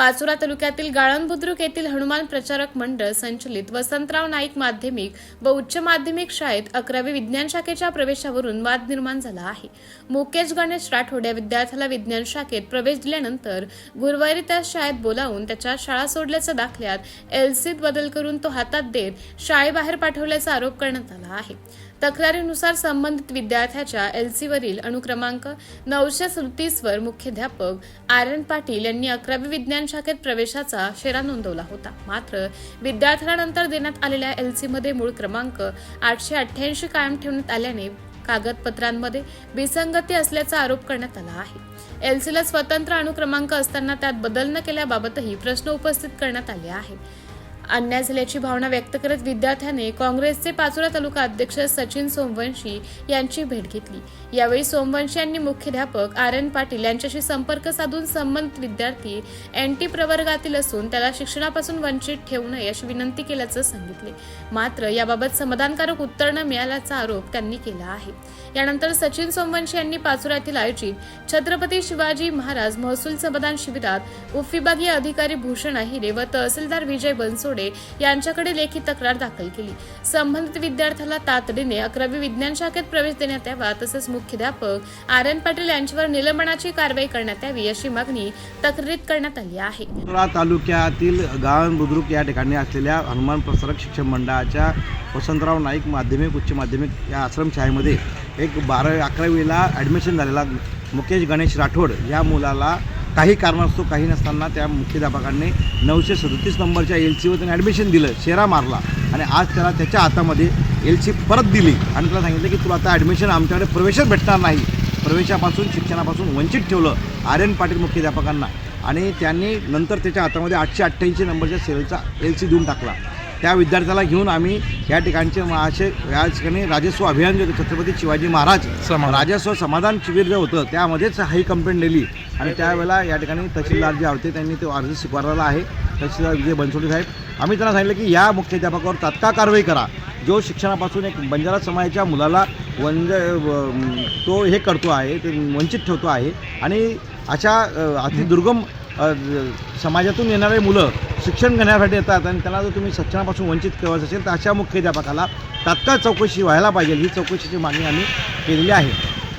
पाचोरा तालुक्यातील गाळण बुद्रुक येथील हनुमान प्रचारक मंडळ संचलित वसंतराव नाईक माध्यमिक व उच्च माध्यमिक शाळेत 11वी विज्ञान शाखेच्या प्रवेशावरून वाद निर्माण झाला आहे। मुकेश गणेश राठोड या विद्यार्थ्याला विज्ञान शाखेत प्रवेश दिल्यानंतर गुरुवारी त्या शाळेत बोलावून त्याच्या शाळा सोडल्याच्या दाखल्यात एलसीत बदल करून तो हातात देत शाळेबाहेर पाठवल्याचा आरोप करण्यात आला आहे। तक्रारीनुसार संबंधित विद्यार्थ्याच्या एलसीवरील अनुक्रमांक 937 वर मुख्याध्यापक आर्यन पाटील यांनी 11वी विज्ञान शाखेत प्रवेशाचा शेरा नोंदवला होता। मात्र विद्यार्थ्याला नंतर देण्यात आलेल्या एलसीमध्ये मूळ क्रमांक 888 कायम ठेवण्यात आल्याने कागदपत्रांमध्ये विसंगती असल्याचा आरोप करण्यात आला आहे। एलसीला स्वतंत्र अनुक्रमांक असताना त्यात बदल न केल्याबाबतही प्रश्न उपस्थित करण्यात आले आहेत। अन्याय झाल्याची भावना व्यक्त करत विद्यार्थ्याने काँग्रेसचे पाचोरा तालुका अध्यक्ष सचिन सोमवंशी यांची भेट घेतली। यावेळी सोमवंशी यांनी मुख्याध्यापक आर्यन पाटील यांच्याशी संपर्क साधून संबंधित विद्यार्थी एनटी प्रवर्गातील असून त्याला शिक्षणापासून वंचित ठेवू नये अशी विनंती केल्याचं सांगितले। मात्र याबाबत समाधानकारक उत्तर न मिळाल्याचा आरोप त्यांनी केला आहे। यानंतर सचिन सोमवंशी यांनी पाचोऱ्यातील आयोजित छत्रपती शिवाजी महाराज महसूल समाधान शिबिरात उपविभागीय अधिकारी भूषण अहिरे व तहसीलदार विजय बनसोडे यांच्याकडे लेखी तक्रार दाखल केली। संबंधित विद्यार्थ्याला तातडीने 11वी विज्ञान शाखेत प्रवेश देण्यात यावा तसेच मुख्याध्यापक आर्यन पाटील यांच्यावर निलंबनाची कारवाई करण्यात यावी अशी मागणी तक्रारीत करण्यात आली आहे। पाचोरा तालुक्यातील गाळण बुद्रुक या ठिकाणी असलेल्या हनुमान प्रसारक शिक्षण मंडळाच्या वसंतराव नाईक माध्यमिक उच्च माध्यमिक या आश्रमशाळेमध्ये एक 12-11वीला ॲडमिशन झालेला मुकेश गणेश राठोड या मुलाला काही कारणास्तव काही नसताना त्या मुख्याध्यापकांनी 937 नंबरच्या एलसीवर त्यांनी ॲडमिशन दिलं, शेरा मारला आणि आज त्याला त्याच्या हातामध्ये एलसी परत दिली आणि त्याला सांगितलं की तुला आता ॲडमिशन आमच्याकडे प्रवेशच भेटणार नाही। प्रवेशापासून शिक्षणापासून वंचित ठेवलं आर्यन पाटील मुख्याध्यापकांना आणि त्यांनी नंतर त्याच्या हातामध्ये 888 नंबरच्या सेलचा एलसी देऊन टाकला। त्या विद्यार्थ्याला घेऊन आम्ही या ठिकाणचे या ठिकाणी राजस्व अभियान जे छत्रपती शिवाजी महाराज राजस्व समाधान शिबिर जे होतं त्यामध्येच ही कंप्लेंट दिली आणि त्यावेळेला या ठिकाणी तहसीलदार जे होते त्यांनी तो अर्ज स्वीकारलेला आहे। तहसीलदार विजय बनसोडे साहेब, आम्ही त्यांना सांगितलं की या मुख्याध्यापकावर तात्काळ कारवाई करा जो शिक्षणापासून एक बंजारा समाजाच्या मुलाला तो हे करतो आहे, ते वंचित ठेवतो आहे आणि अशा अतिदुर्गम समाजातून येणारे मुलं शिक्षण घेण्यासाठी येतात आणि त्यांना जर तुम्ही शिक्षणापासून वंचित ठेवायचं असेल तर अशा मुख्याध्यापकाला तात्काळ चौकशी व्हायला पाहिजे। ही चौकशीची मागणी आम्ही केलेली आहे।